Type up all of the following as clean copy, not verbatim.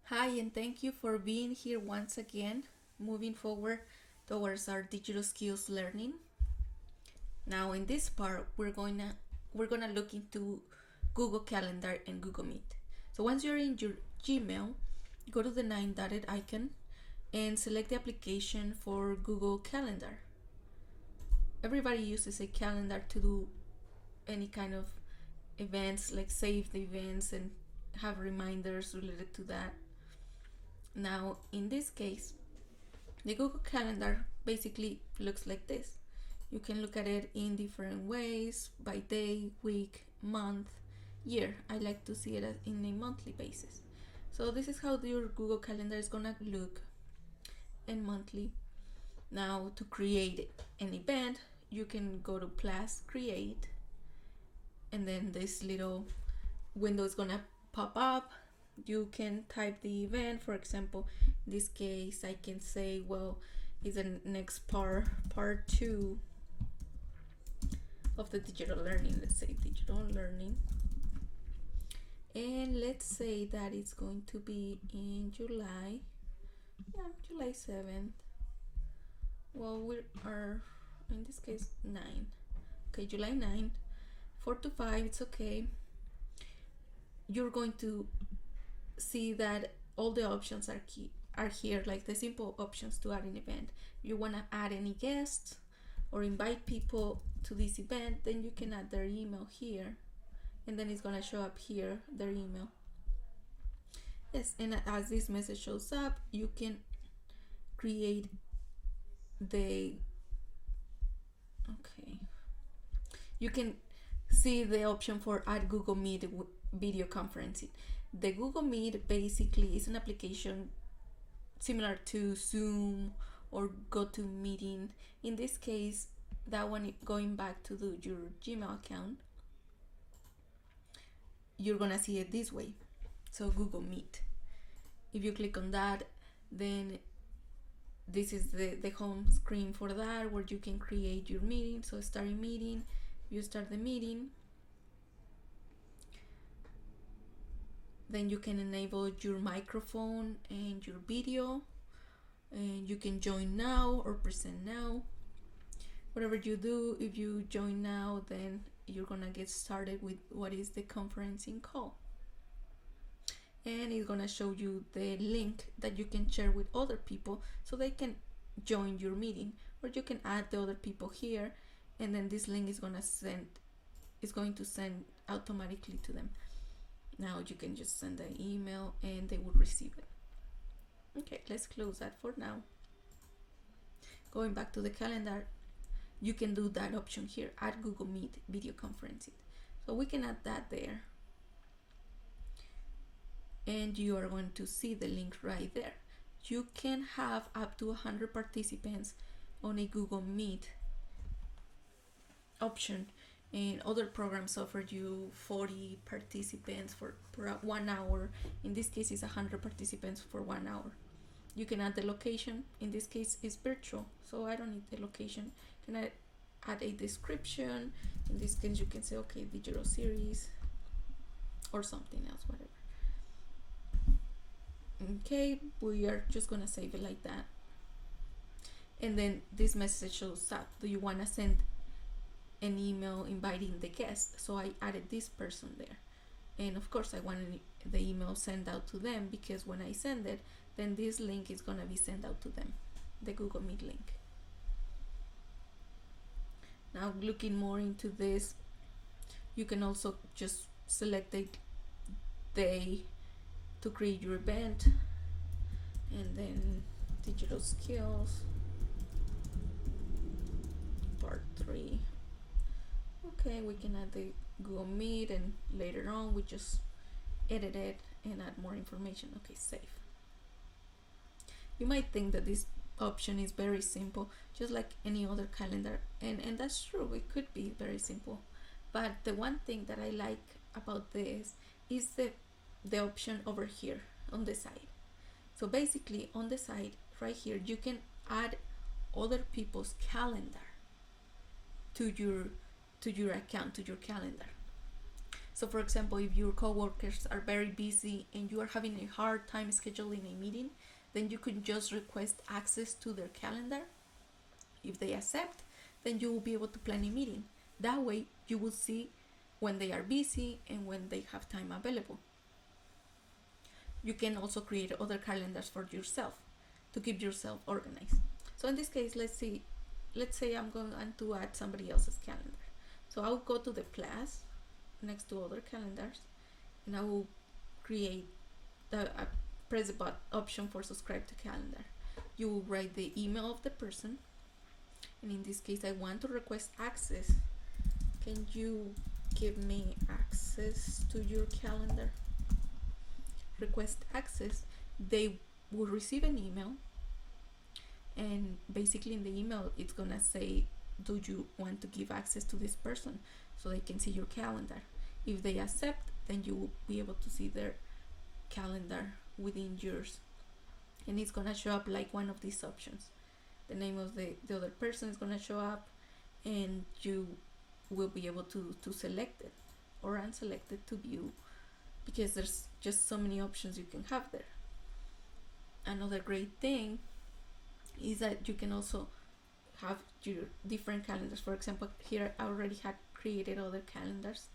Hi, and thank you for being here once again, moving forward towards our digital skills learning. Now, in this part, we're gonna look into Google Calendar and Google Meet. So once you're in your Gmail, go to the nine dotted icon and select the application for Google Calendar. Everybody uses a calendar to do any kind of events, like save the events and have reminders related to that. Now, in this case, the Google Calendar basically looks like this. You can look at it in different ways, by day, week, month, year. I like to see it in a monthly basis. So this is how your Google Calendar is gonna look in monthly. Now, to create an event, you can go to plus create, and then this little window is gonna pop up. You can type the event. For example, in this case, I can say, well, is the next part 2 of the digital learning. Let's say digital learning, and let's say that it's going to be in July. Yeah, July 7th. Well, we are in this case 9. Okay, July 9, 4 to 5. It's okay. You're going to see that all the options are here, like the simple options to add an event. If you want to add any guests or invite people to this event, then you can add their email here, and then it's going to show up here, their email. Yes, and as this message shows up, you can create the okay you can see the option for add Google Meet video conferencing. The Google Meet basically is an application similar to Zoom or GoToMeeting. In this case, that one, going back to your Gmail account, you're gonna see it this way. So Google Meet. If you click on that, then this is the home screen for that, where you can create your meeting. So start a meeting. You start the meeting. Then you can enable your microphone and your video, and you can join now or present now. Whatever you do, if you join now, then you're gonna get started with what is the conferencing call, and it's gonna show you the link that you can share with other people so they can join your meeting, or you can add the other people here, and then this link is going to send automatically to them. Now you can just send an email and they will receive it. Okay, let's close that for now. Going back to the calendar, you can do that option here, add Google Meet video conferencing. So we can add that there, and you are going to see the link right there. You can have up to 100 participants on a Google Meet option, and other programs offer you 40 participants for 1 hour. In this case, it's 100 participants for 1 hour. You can add the location. In this case, it's virtual, so I don't need the location. Can I add a description? In this case, you can say, okay, digital series or something else, whatever. Okay, we are just gonna save it like that, and then this message shows up. Do you want to send an email inviting the guest? So I added this person there, and of course I wanted the email sent out to them, because when I send it, then this link is gonna be sent out to them, the Google Meet link. Now, looking more into this, you can also just select a day to create your event, and then digital skills part 3. Okay, we can add the Google Meet, and later on we just edit it and add more information. Okay, save. You might think that this option is very simple, just like any other calendar, and that's true, it could be very simple, but the one thing that I like about this is the option over here on the side. So basically, on the side right here, you can add other people's calendar to your account, to your calendar. So for example, if your coworkers are very busy and you are having a hard time scheduling a meeting, then you could just request access to their calendar. If they accept, then you will be able to plan a meeting. That way you will see when they are busy and when they have time available. You can also create other calendars for yourself to keep yourself organized. So in this case, let's say I'm going to add somebody else's calendar. So I'll go to the plus next to other calendars, and I will create press the option for subscribe to calendar. You will write the email of the person, and in this case I want to request access. Can you give me access to your calendar? Request access. They will receive an email, and basically in the email it's gonna say, do you want to give access to this person so they can see your calendar? If they accept, then you will be able to see their calendar within yours, and it's gonna show up like one of these options. The name of the other person is gonna show up, and you will be able to select it or unselect it to view, because there's just so many options you can have there. Another great thing is that you can also have your different calendars. For example, here I already had created other calendars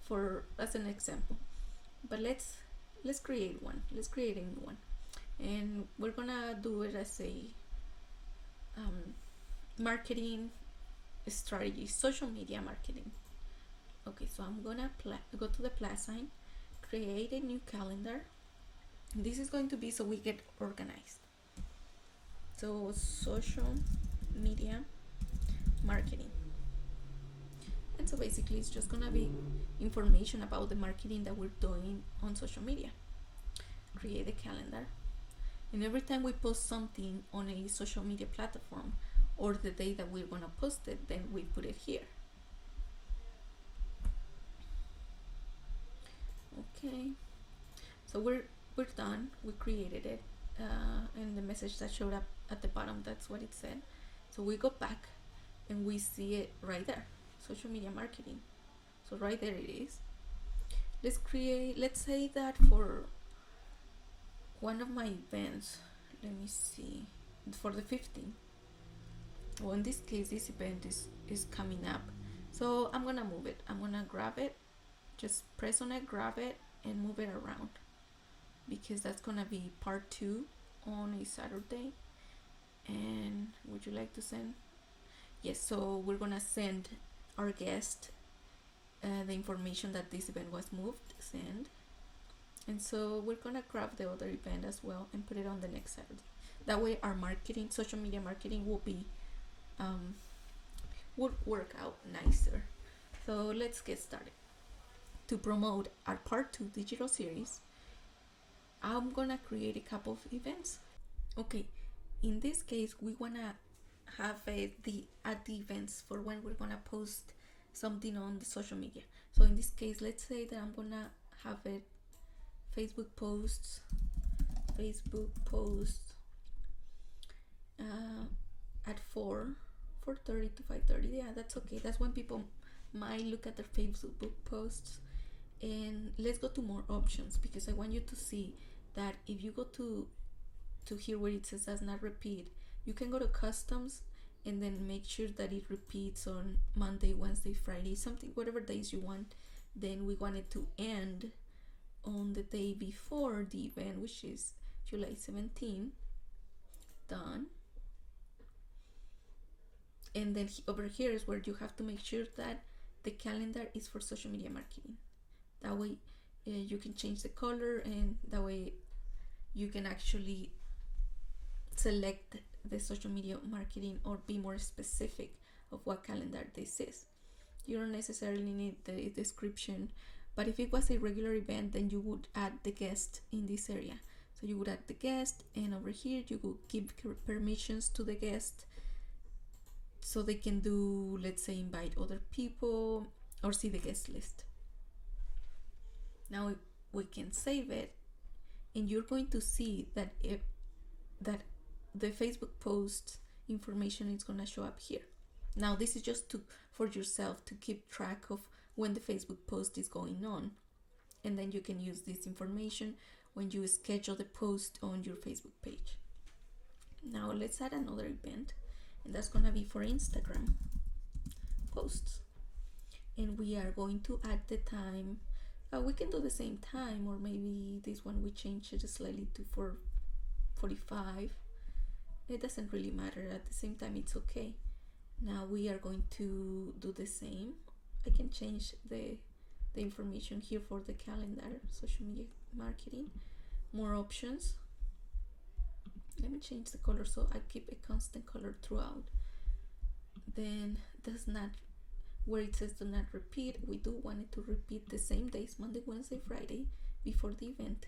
for as an example, but let's create one. Let's create a new one, and we're gonna do it as a marketing strategy, social media marketing. Okay, so I'm gonna go to the plus sign, create a new calendar. This is going to be so we get organized. So social media marketing, and so basically it's just gonna be information about the marketing that we're doing on social media. Create a calendar, and every time we post something on a social media platform, or the day that we're gonna post it, then we put it here. Okay, so we're done. We created it, and the message that showed up at the bottom, that's what it said. So we go back and we see it right there, social media marketing. So right there it is. Let's say that for one of my events, let me see, for the 15th, well, in this case this event is coming up, so I'm gonna move it. I'm gonna grab it, just press on it, grab it, and move it around, because that's gonna be part 2 on a Saturday. And would you like to send? Yes, so we're gonna send our guest the information that this event was moved. Send. And so we're gonna grab the other event as well and put it on the next Saturday. That way our marketing, social media marketing, will be would work out nicer. So let's get started. To promote our part 2 digital series, I'm gonna create a couple of events. Okay, in this case we wanna have the events for when we're gonna post something on the social media. So in this case, let's say that I'm gonna have it Facebook posts at 4:30 to 5:30. Yeah, that's okay. That's when people might look at their Facebook posts. And let's go to more options, because I want you to see that if you go to here where it says does not repeat, you can go to customs and then make sure that it repeats on Monday, Wednesday, Friday, something, whatever days you want. Then we want it to end on the day before the event, which is July 17. Done. And then over here is where you have to make sure that the calendar is for social media marketing. That way you can change the color, and that way you can actually select the social media marketing or be more specific of what calendar this is. You don't necessarily need the description, but if it was a regular event, then you would add the guest in this area. So you would add the guest, and over here you would give permissions to the guest so they can do, let's say, invite other people or see the guest list. Now we can save it, and you're going to see that the Facebook post information is going to show up here. Now this is just for yourself to keep track of when the Facebook post is going on. And then you can use this information when you schedule the post on your Facebook page. Now let's add another event, and that's gonna be for Instagram posts. And we are going to add the time. We can do the same time, or maybe this one we change it slightly to 4:45. It doesn't really matter. At the same time, it's okay. Now we are going to do the same. I can change the information here for the calendar, social media marketing, more options. Let me change the color so I keep a constant color throughout. Then does not, where it says do not repeat, we do want it to repeat the same days, Monday, Wednesday, Friday, before the event.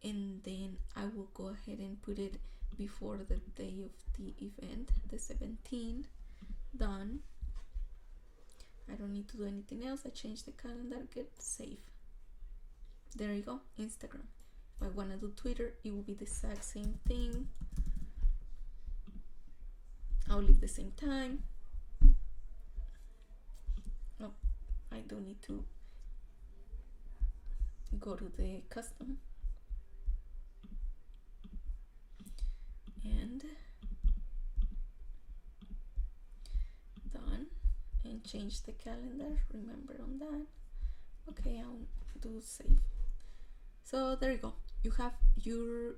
And then I will go ahead and put it before the day of the event, the 17th. Done. I don't need to do anything else. I change the calendar, get save. There you go, Instagram. If I want to do Twitter, it will be the exact same thing. I'll leave the same time. Oh, I do need to go to the custom. And done. And change the calendar, remember on that. Okay, I'll do save. So there you go, you have your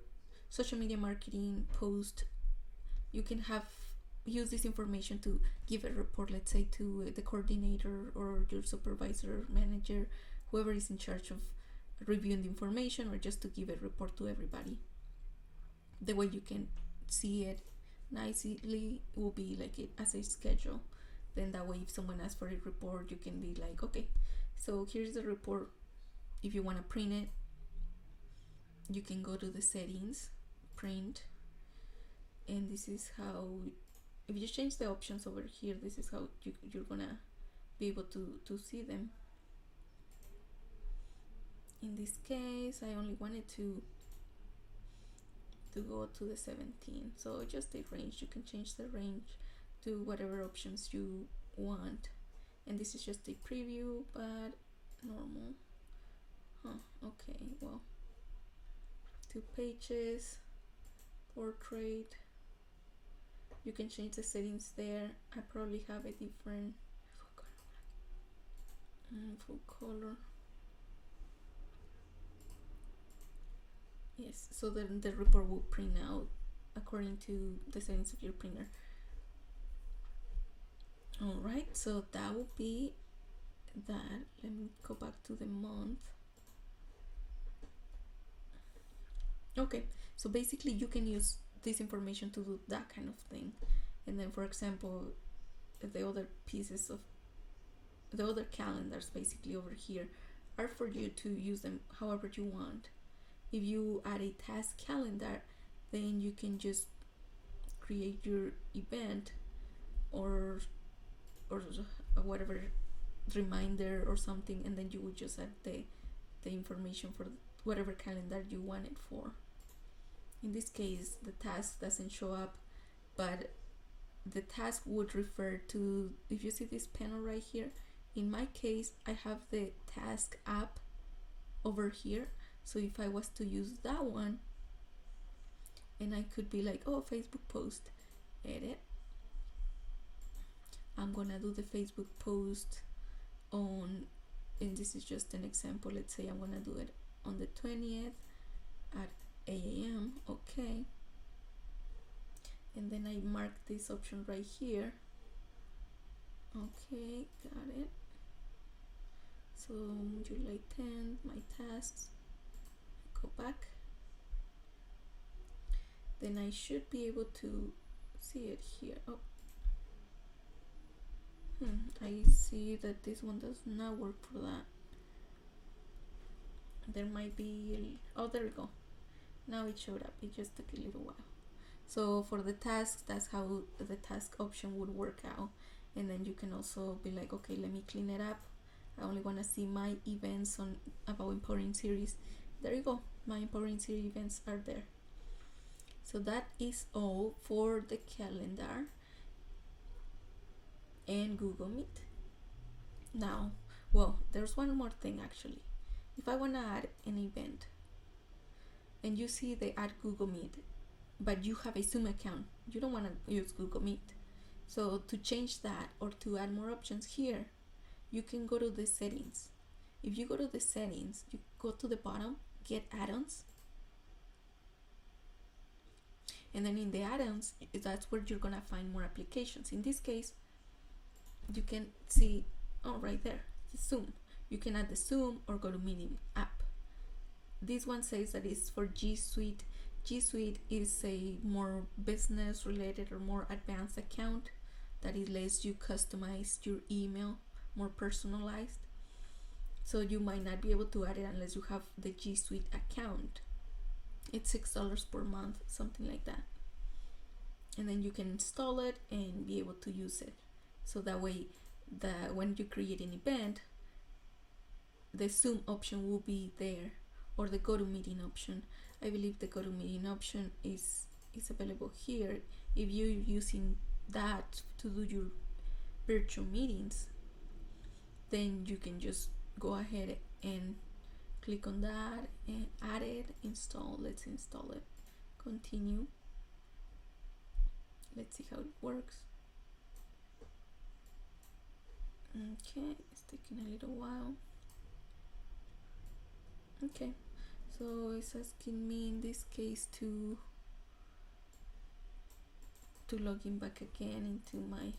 social media marketing post. You can use this information to give a report, let's say to the coordinator or your supervisor, manager, whoever is in charge of reviewing the information, or just to give a report to everybody. The way you can see it nicely will be like it as a schedule. Then that way if someone asks for a report, you can be like, okay, so here's the report. If you want to print it, you can go to the settings, print, and this is how, if you change the options over here, this is how you're gonna be able to see them. In this case, I only wanted to go to the 17, so just a range. You can change the range to whatever options you want, and this is just a preview, but normal. Okay, well, 2 pages, portrait. You can change the settings there. I probably have a different full color. Yes, so then the report will print out according to the settings of your printer. Alright, so that will be that. Let me go back to the month. Okay, so basically you can use this information to do that kind of thing. And then for example, the other pieces of the other calendars basically over here are for you to use them however you want. If you add a task calendar, then you can just create your event or whatever reminder or something, and then you would just add the information for whatever calendar you want it for. In this case, the task doesn't show up, but the task would refer to, if you see this panel right here, in my case I have the task app over here. So if I was to use that one, and I could be like, oh, Facebook post, edit, I'm gonna do the Facebook post on, and this is just an example, let's say I'm gonna do it on the 20th at 8 a.m. okay, and then I mark this option right here. Okay, got it. So July 10th, my tasks, go back, then I should be able to see it here. Oh, I see that this one does not work for that. There might be, oh, there we go. Now it showed up. It just took a little while. So for the tasks, that's how the task option would work out. And then you can also be like, okay, let me clean it up. I only want to see my events on about Empowering Series. There you go. My Empowering Series events are there. So that is all for the calendar and Google Meet. Now, well, there's one more thing actually. If I want to add an event and you see they add Google Meet, but you have a Zoom account, you don't want to use Google Meet. So to change that or to add more options here, you can go to the settings. If you go to the settings, you go to the bottom, get add-ons, and then in the add-ons, that's where you're gonna find more applications. In this case, you can see, oh, right there, Zoom. You can add the Zoom or go to Meeting app. This one says that it's for G Suite. G Suite is a more business related or more advanced account that it lets you customize your email, more personalized. So you might not be able to add it unless you have the G Suite account. It's $6 per month, something like that. And then you can install it and be able to use it. So that way, when you create an event, the Zoom option will be there, or the GoToMeeting option. I believe the GoToMeeting option is available here. If you're using that to do your virtual meetings, then you can just go ahead and click on that and add it, install. Let's install it. Continue. Let's see how it works. Okay, it's taking a little while. Okay, so it's asking me in this case to log in back again into my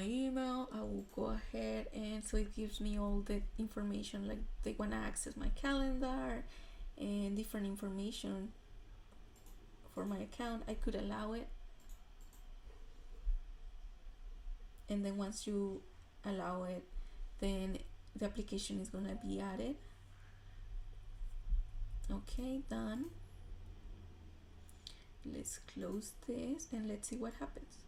email. I will go ahead, and so it gives me all the information, like they want to access my calendar and different information for my account. I could allow it, and then once you allow it, then the application is gonna be added. Okay, done. Let's close this and let's see what happens.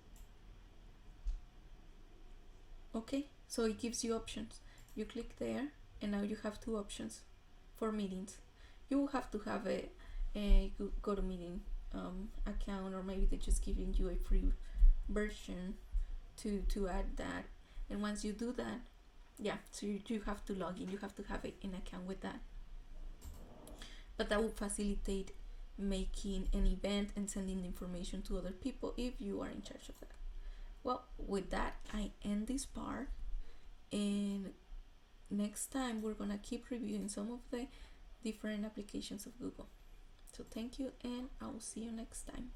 Okay, so it gives you options. You click there, and now you have two options for meetings. You will have to have a GoToMeeting account, or maybe they're just giving you a free version to add that. And once you do that, yeah, so you have to log in. You have to have an account with that. But that will facilitate making an event and sending information to other people if you are in charge of that. Well, with that, I end this part, and next time we're gonna keep reviewing some of the different applications of Google. So thank you, and I will see you next time.